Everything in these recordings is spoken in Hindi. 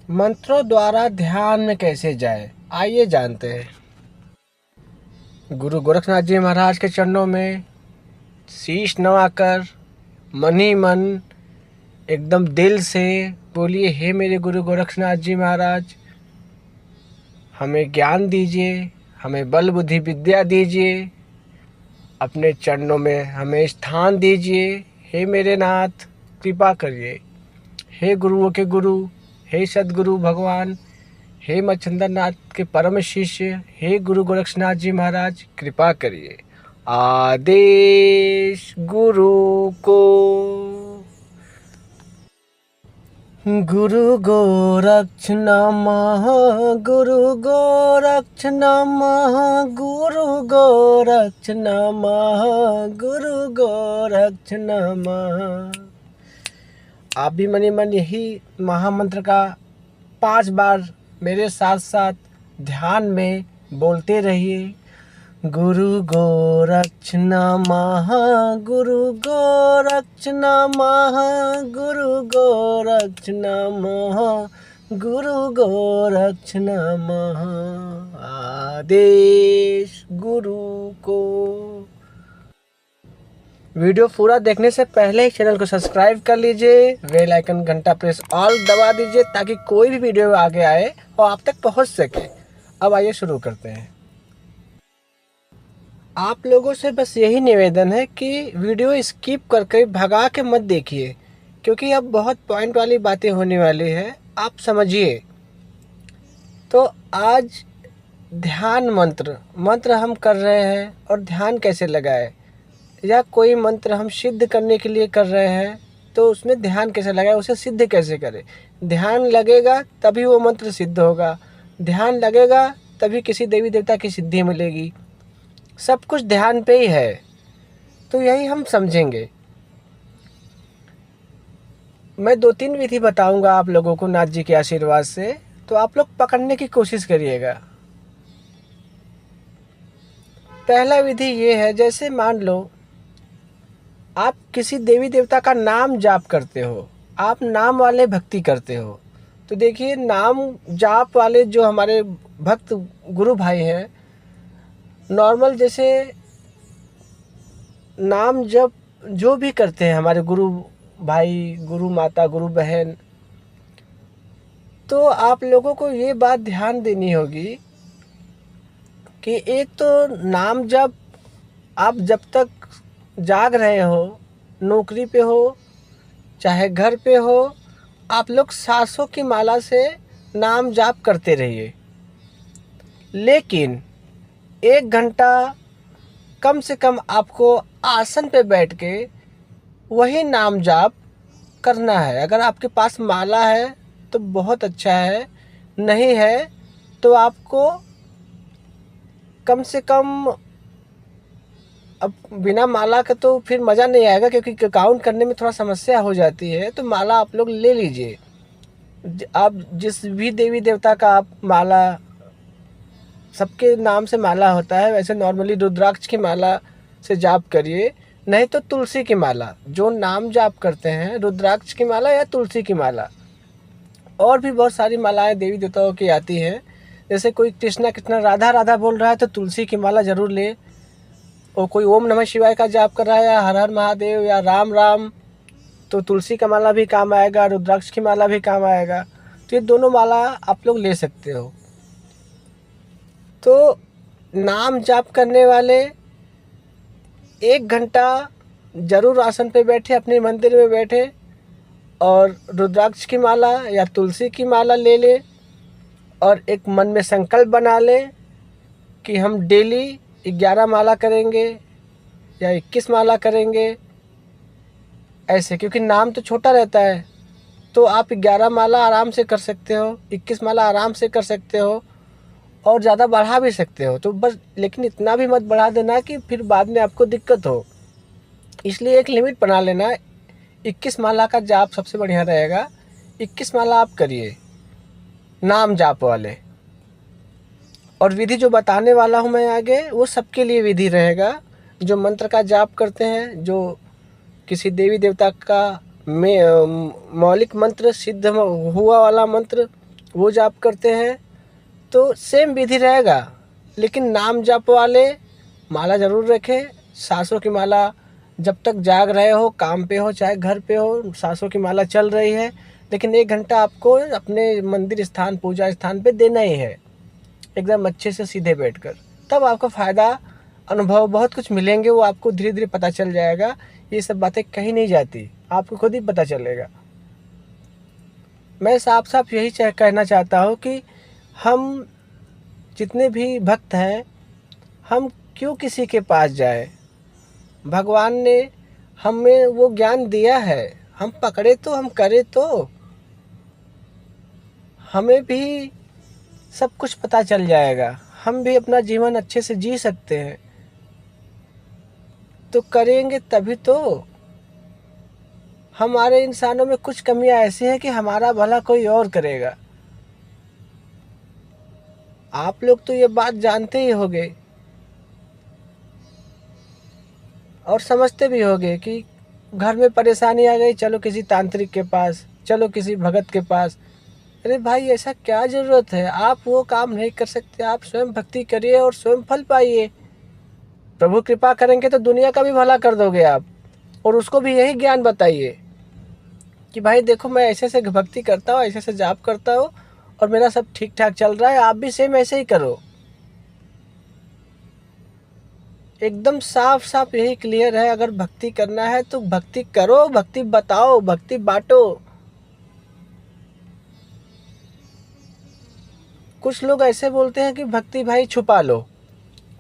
मंत्रों द्वारा ध्यान में कैसे जाए, आइए जानते हैं। गुरु गोरखनाथ जी महाराज के चरणों में शीश नवाकर मन ही मन एकदम दिल से बोलिए, हे मेरे गुरु गोरखनाथ जी महाराज, हमें ज्ञान दीजिए, हमें बल बुद्धि विद्या दीजिए, अपने चरणों में हमें स्थान दीजिए। हे मेरे नाथ कृपा करिए। हे गुरुओं के गुरु, हे सद्गुरु भगवान, हे मच्छिंद्र नाथ के परम शिष्य, हे गुरु गोरखनाथ जी महाराज कृपा करिए। आदेश गुरु को। गुरु गोरक्ष नमः, गुरु गोरक्ष नमः, गुरु गोरक्ष नमः, गुरु गोरक्ष नमः। आप भी मनी मन यही महामंत्र का 5 बार मेरे साथ साथ ध्यान में बोलते रहिए। गुरु गोरक्ष नमः, गुरु गोरक्ष नमः, गुरु गोरक्ष नमः, गुरु गोरक्ष नमः। आदेश गुरु को। वीडियो पूरा देखने से पहले ही चैनल को सब्सक्राइब कर लीजिए, बेल आइकन घंटा प्रेस ऑल दबा दीजिए ताकि कोई भी वीडियो आगे आए और आप तक पहुंच सके। अब आइए शुरू करते हैं। आप लोगों से बस यही निवेदन है कि वीडियो स्किप करके भगा के मत देखिए, क्योंकि अब बहुत पॉइंट वाली बातें होने वाली है, आप समझिए। तो आज ध्यान मंत्र हम कर रहे हैं, और ध्यान कैसे लगाए, या कोई मंत्र हम सिद्ध करने के लिए कर रहे हैं तो उसमें ध्यान कैसे लगाए, उसे सिद्ध कैसे करें। ध्यान लगेगा तभी वो मंत्र सिद्ध होगा, ध्यान लगेगा तभी किसी देवी देवता की सिद्धि मिलेगी। सब कुछ ध्यान पे ही है, तो यही हम समझेंगे। मैं 2-3 विधि बताऊंगा आप लोगों को नाथ जी के आशीर्वाद से, तो आप लोग पकड़ने की कोशिश करिएगा। पहला विधि ये है, जैसे मान लो आप किसी देवी देवता का नाम जाप करते हो, आप नाम वाले भक्ति करते हो, तो देखिए नाम जाप वाले जो हमारे भक्त गुरु भाई हैं, नॉर्मल जैसे नाम जप जो भी करते हैं हमारे गुरु भाई, गुरु माता, गुरु बहन, तो आप लोगों को ये बात ध्यान देनी होगी कि एक तो नाम जप आप जब तक जाग रहे हो, नौकरी पे हो चाहे घर पे हो, आप लोग सांसों की माला से नाम जाप करते रहिए। लेकिन 1 घंटा कम से कम आपको आसन पे बैठ के वही नाम जाप करना है। अगर आपके पास माला है तो बहुत अच्छा है, नहीं है तो आपको कम से कम, अब बिना माला का तो फिर मज़ा नहीं आएगा, क्योंकि काउंट करने में थोड़ा समस्या हो जाती है, तो माला आप लोग ले लीजिए। आप जिस भी देवी देवता का आप माला, सबके नाम से माला होता है, वैसे नॉर्मली रुद्राक्ष की माला से जाप करिए, नहीं तो तुलसी की माला, जो नाम जाप करते हैं रुद्राक्ष की माला या तुलसी की माला। और भी बहुत सारी मालाएं देवी देवताओं की आती हैं, जैसे कोई कृष्णा कृष्णा राधा राधा बोल रहा है तो तुलसी की माला ज़रूर ले, और कोई ओम नमः शिवाय का जाप कर रहा है या हर हर महादेव या राम राम, तो तुलसी का माला भी काम आएगा, रुद्राक्ष की माला भी काम आएगा। तो ये दोनों माला आप लोग ले सकते हो। तो नाम जाप करने वाले 1 घंटा ज़रूर आसन पे बैठे, अपने मंदिर में बैठे, और रुद्राक्ष की माला या तुलसी की माला ले ले, और एक मन में संकल्प बना ले कि हम डेली 11 माला करेंगे या 21 माला करेंगे ऐसे, क्योंकि नाम तो छोटा रहता है, तो आप 11 माला आराम से कर सकते हो, 21 माला आराम से कर सकते हो, और ज़्यादा बढ़ा भी सकते हो। तो बस, लेकिन इतना भी मत बढ़ा देना कि फिर बाद में आपको दिक्कत हो, इसलिए एक लिमिट बना लेना। 21 माला का जाप सबसे बढ़िया रहेगा, 21 माला आप करिए नाम जाप वाले। और विधि जो बताने वाला हूँ मैं आगे, वो सबके लिए विधि रहेगा। जो मंत्र का जाप करते हैं, जो किसी देवी देवता का में मौलिक मंत्र, सिद्ध हुआ वाला मंत्र, वो जाप करते हैं तो सेम विधि रहेगा, लेकिन नाम जाप वाले माला ज़रूर रखें। सांसों की माला जब तक जाग रहे हो, काम पे हो चाहे घर पे हो, सांसों की माला चल रही है, लेकिन 1 घंटा आपको अपने मंदिर स्थान, पूजा स्थान पे देना ही है, एकदम अच्छे से सीधे बैठकर। तब आपको फ़ायदा, अनुभव बहुत कुछ मिलेंगे, वो आपको धीरे धीरे पता चल जाएगा। ये सब बातें कहीं नहीं जाती, आपको खुद ही पता चलेगा। मैं साफ साफ यही कहना चाहता हूँ कि हम जितने भी भक्त हैं, हम क्यों किसी के पास जाए? भगवान ने हमें वो ज्ञान दिया है, हम पकड़े तो, हम करें तो हमें भी सब कुछ पता चल जाएगा, हम भी अपना जीवन अच्छे से जी सकते हैं। तो करेंगे तभी तो। हमारे इंसानों में कुछ कमियां ऐसी हैं कि हमारा भला कोई और करेगा। आप लोग तो ये बात जानते ही होंगे और समझते भी होंगे कि घर में परेशानी आ गई, चलो किसी तांत्रिक के पास, चलो किसी भगत के पास। अरे भाई, ऐसा क्या ज़रूरत है? आप वो काम नहीं कर सकते, आप स्वयं भक्ति करिए और स्वयं फल पाइए। प्रभु कृपा करेंगे तो दुनिया का भी भला कर दोगे आप, और उसको भी यही ज्ञान बताइए कि भाई देखो, मैं ऐसे से भक्ति करता हूँ, ऐसे से जाप करता हूँ और मेरा सब ठीक ठाक चल रहा है, आप भी सेम ऐसे ही करो। एकदम साफ साफ यही क्लियर है। अगर भक्ति करना है तो भक्ति करो, भक्ति बताओ, भक्ति बांटो। कुछ लोग ऐसे बोलते हैं कि भक्ति भाई छुपा लो,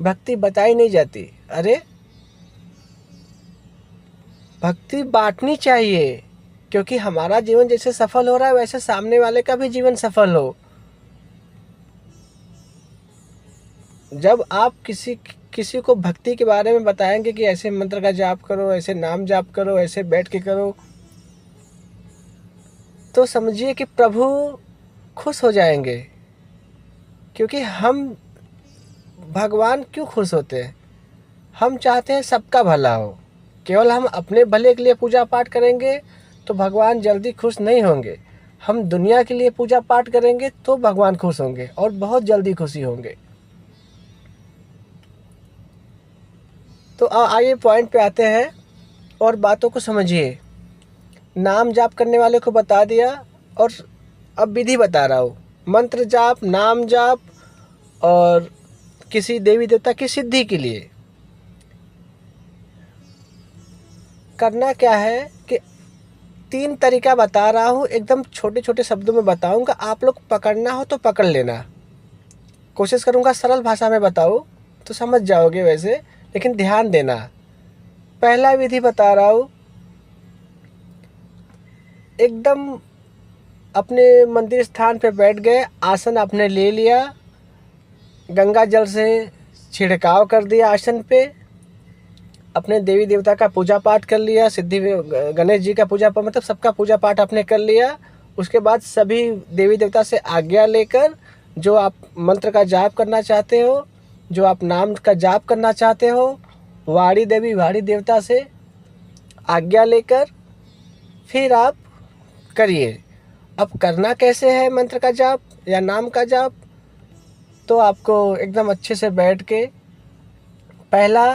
भक्ति बताई नहीं जाती। अरे, भक्ति बांटनी चाहिए, क्योंकि हमारा जीवन जैसे सफल हो रहा है वैसे सामने वाले का भी जीवन सफल हो। जब आप किसी को भक्ति के बारे में बताएंगे कि ऐसे मंत्र का जाप करो, ऐसे नाम जाप करो, ऐसे बैठ के करो, तो समझिए कि प्रभु खुश हो जाएंगे। क्योंकि हम, भगवान क्यों खुश होते हैं? हम चाहते हैं सबका भला हो। केवल हम अपने भले के लिए पूजा पाठ करेंगे तो भगवान जल्दी खुश नहीं होंगे। हम दुनिया के लिए पूजा पाठ करेंगे तो भगवान खुश होंगे और बहुत जल्दी खुशी होंगे। तो आइए पॉइंट पे आते हैं और बातों को समझिए। नाम जाप करने वाले को बता दिया और अब विधि बता रहा हूँ। मंत्र जाप, नाम जाप और किसी देवी देवता की सिद्धि के लिए करना क्या है कि 3 तरीका बता रहा हूँ, एकदम छोटे छोटे शब्दों में बताऊँगा। आप लोग पकड़ना हो तो पकड़ लेना, कोशिश करूँगा सरल भाषा में बताऊँ तो समझ जाओगे वैसे, लेकिन ध्यान देना। पहला विधि बता रहा हूँ, एकदम अपने मंदिर स्थान पे बैठ गए, आसन आपने ले लिया, गंगा जल से छिड़काव कर दिया आसन पे, अपने देवी देवता का पूजा पाठ कर लिया, सिद्धि गणेश जी का पूजा पाठ, मतलब सबका पूजा पाठ आपने कर लिया। उसके बाद सभी देवी देवता से आज्ञा लेकर, जो आप मंत्र का जाप करना चाहते हो, जो आप नाम का जाप करना चाहते हो, वाणी देवी वाणी देवता से आज्ञा लेकर फिर आप करिए। अब करना कैसे है मंत्र का जाप या नाम का जाप? तो आपको एकदम अच्छे से बैठ के, पहला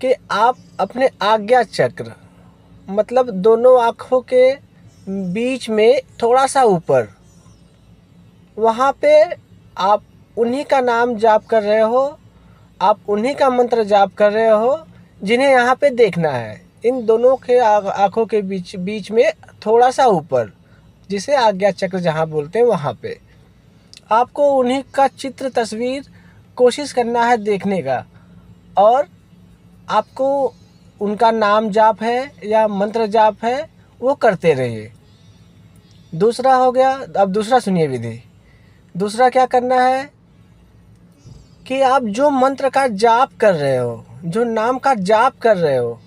कि आप अपने आज्ञा चक्र, मतलब दोनों आँखों के बीच में थोड़ा सा ऊपर, वहाँ पे आप उन्हीं का नाम जाप कर रहे हो, आप उन्हीं का मंत्र जाप कर रहे हो जिन्हें यहाँ पे देखना है। इन दोनों के आँखों के बीच में थोड़ा सा ऊपर, जिसे आज्ञा चक्र जहाँ बोलते हैं, वहाँ पे आपको उन्हीं का चित्र, तस्वीर कोशिश करना है देखने का, और आपको उनका नाम जाप है या मंत्र जाप है वो करते रहिए। दूसरा हो गया, अब दूसरा सुनिए विधि। दूसरा क्या करना है कि आप जो मंत्र का जाप कर रहे हो, जो नाम का जाप कर रहे हो,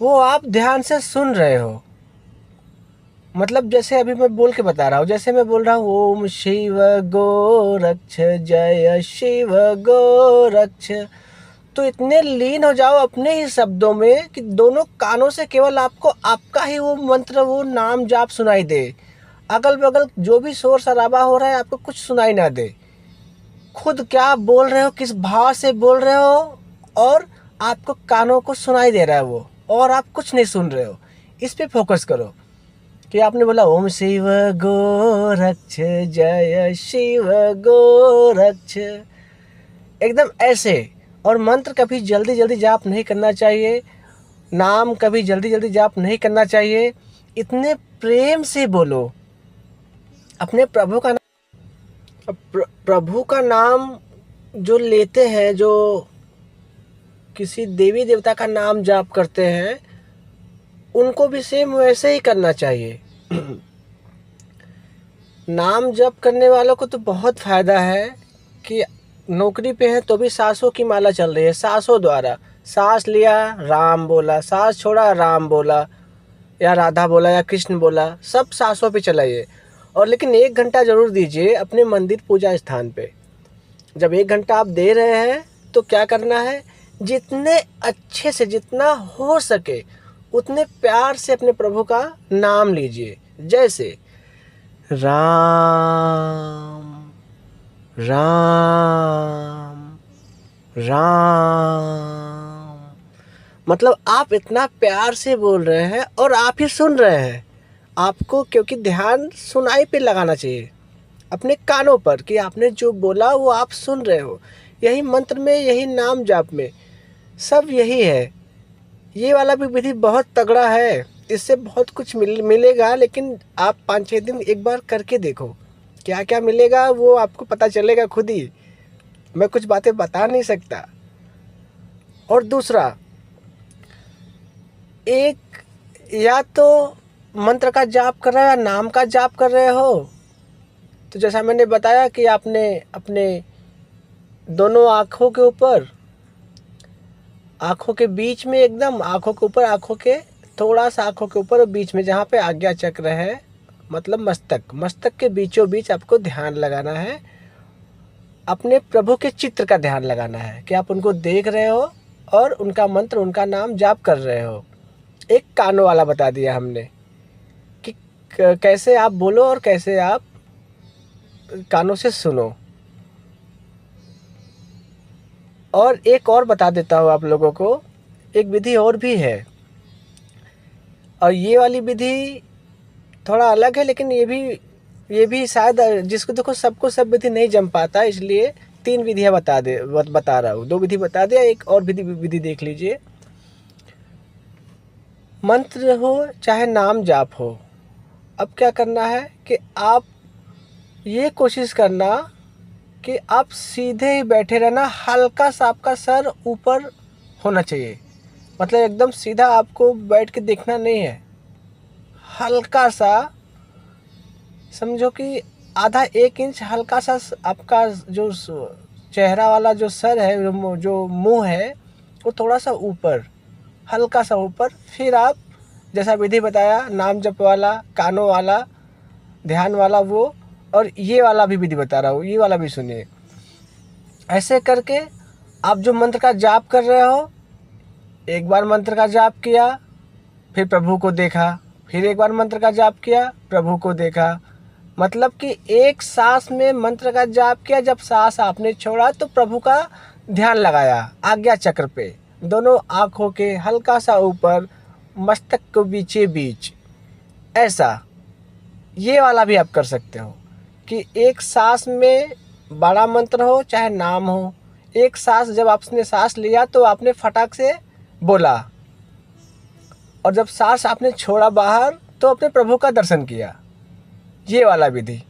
वो आप ध्यान से सुन रहे हो। मतलब जैसे अभी मैं बोल के बता रहा हूँ, जैसे मैं बोल रहा हूँ ओम शिव गोरक्ष, जय शिव गोरक्ष, तो इतने लीन हो जाओ अपने ही शब्दों में कि दोनों कानों से केवल आपको आपका ही वो मंत्र, वो नाम जाप सुनाई दे। अगल बगल जो भी शोर शराबा हो रहा है आपको कुछ सुनाई ना दे। खुद क्या बोल रहे हो, किस भाव से बोल रहे हो, और आपको कानों को सुनाई दे रहा है वो, और आप कुछ नहीं सुन रहे हो। इस पे फोकस करो कि आपने बोला ओम शिव गोरक्ष जय शिव गोरक्ष, एकदम ऐसे। और मंत्र कभी जल्दी जल्दी जाप नहीं करना चाहिए, नाम कभी जल्दी जल्दी जाप नहीं करना चाहिए। इतने प्रेम से बोलो अपने प्रभु का नाम। प्रभु का नाम जो लेते हैं, जो किसी देवी देवता का नाम जाप करते हैं, उनको भी सेम वैसे ही करना चाहिए। नाम जप करने वालों को तो बहुत फ़ायदा है कि नौकरी पे है तो भी सांसों की माला चल रही है, सांसों द्वारा। सांस लिया राम बोला, सांस छोड़ा राम बोला, या राधा बोला, या कृष्ण बोला, सब सांसों पे चलाइए। और लेकिन 1 घंटा ज़रूर दीजिए अपने मंदिर पूजा स्थान पे। जब 1 घंटा आप दे रहे हैं तो क्या करना है, जितने अच्छे से, जितना हो सके उतने प्यार से अपने प्रभु का नाम लीजिए। जैसे राम राम राम, मतलब आप इतना प्यार से बोल रहे हैं और आप ही सुन रहे हैं। आपको क्योंकि ध्यान सुनाई पे लगाना चाहिए, अपने कानों पर, कि आपने जो बोला वो आप सुन रहे हो। यही मंत्र में, यही नाम जाप में सब यही है। ये वाला भी विधि बहुत तगड़ा है, इससे बहुत कुछ मिलेगा। लेकिन आप 5-6 दिन एक बार करके देखो, क्या क्या मिलेगा वो आपको पता चलेगा खुद ही। मैं कुछ बातें बता नहीं सकता। और दूसरा, एक या तो मंत्र का जाप कर रहे हो या नाम का जाप कर रहे हो, तो जैसा मैंने बताया कि आपने अपने दोनों आँखों के ऊपर, आँखों के बीच में, एकदम आँखों के ऊपर, आँखों के थोड़ा सा आँखों के ऊपर और बीच में जहाँ पे आज्ञा चक्र है, मतलब मस्तक के बीचों बीच आपको ध्यान लगाना है। अपने प्रभु के चित्र का ध्यान लगाना है कि आप उनको देख रहे हो और उनका मंत्र, उनका नाम जाप कर रहे हो। एक कानों वाला बता दिया हमने कि कैसे आप बोलो और कैसे आप कानों से सुनो। और एक और बता देता हूँ आप लोगों को, एक विधि और भी है, और ये वाली विधि थोड़ा अलग है, लेकिन ये भी शायद, जिसको देखो सबको सब विधि नहीं जम पाता, इसलिए 3 विधियाँ बता रहा हूँ। 2 विधि बता दिया, एक और विधि देख लीजिए। मंत्र हो चाहे नाम जाप हो, अब क्या करना है कि आप ये कोशिश करना कि आप सीधे ही बैठे रहना। हल्का सा आपका सर ऊपर होना चाहिए, मतलब एकदम सीधा आपको बैठ के देखना नहीं है। हल्का सा, समझो कि आधा 1 इंच हल्का सा आपका जो चेहरा वाला जो सर है, जो मुंह है, वो थोड़ा सा ऊपर, हल्का सा ऊपर। फिर आप जैसा विधि बताया, नाम जप वाला, कानों वाला, ध्यान वाला, वो, और ये वाला भी विधि बता रहा हूँ, ये वाला भी सुनिए। ऐसे करके आप जो मंत्र का जाप कर रहे हो, एक बार मंत्र का जाप किया, फिर प्रभु को देखा, फिर एक बार मंत्र का जाप किया, प्रभु को देखा। मतलब कि एक सांस में मंत्र का जाप किया, जब सांस आपने छोड़ा तो प्रभु का ध्यान लगाया आज्ञा चक्र पे, दोनों आँखों के हल्का सा ऊपर, मस्तक के बीचे बीच। ऐसा ये वाला भी आप कर सकते हो कि एक सांस में बड़ा मंत्र हो चाहे नाम हो, एक सांस जब आपने सांस लिया तो आपने फटाक से बोला, और जब सांस आपने छोड़ा बाहर तो अपने प्रभु का दर्शन किया। ये वाला विधि,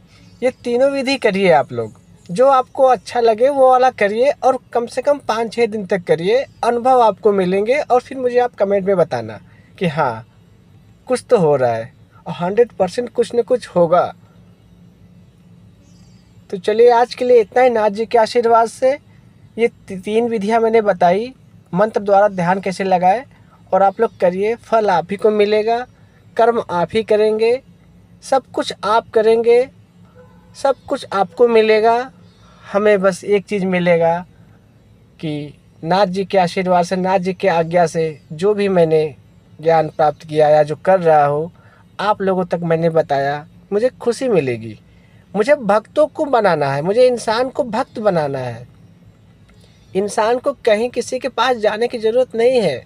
ये तीनों विधि करिए आप लोग, जो आपको अच्छा लगे वो वाला करिए, और कम से कम 5-6 दिन तक करिए। अनुभव आपको मिलेंगे और फिर मुझे आप कमेंट में बताना कि हाँ कुछ तो हो रहा है, और 100% कुछ न कुछ होगा। तो चलिए आज के लिए इतना ही। नाथ जी के आशीर्वाद से ये 3 विधियाँ मैंने बताई, मंत्र द्वारा ध्यान कैसे लगाए, और आप लोग करिए, फल आप ही को मिलेगा, कर्म आप ही करेंगे, सब कुछ आप करेंगे, सब कुछ आपको मिलेगा। हमें बस एक चीज़ मिलेगा कि नाथ जी के आशीर्वाद से, नाथ जी के आज्ञा से जो भी मैंने ज्ञान प्राप्त किया या जो कर रहा हूँ, आप लोगों तक मैंने बताया, मुझे खुशी मिलेगी। मुझे भक्तों को बनाना है, मुझे इंसान को भक्त बनाना है। इंसान को कहीं किसी के पास जाने की ज़रूरत नहीं है।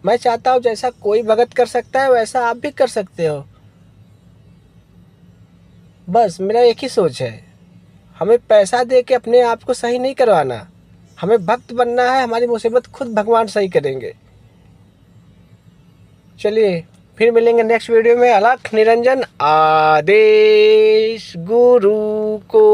मैं चाहता हूँ जैसा कोई भगत कर सकता है वैसा आप भी कर सकते हो। बस मेरा एक ही सोच है, हमें पैसा दे के अपने आप को सही नहीं करवाना, हमें भक्त बनना है। हमारी मुसीबत खुद भगवान सही करेंगे। चलिए फिर मिलेंगे नेक्स्ट वीडियो में। अलख निरंजन आदेश गुरु को।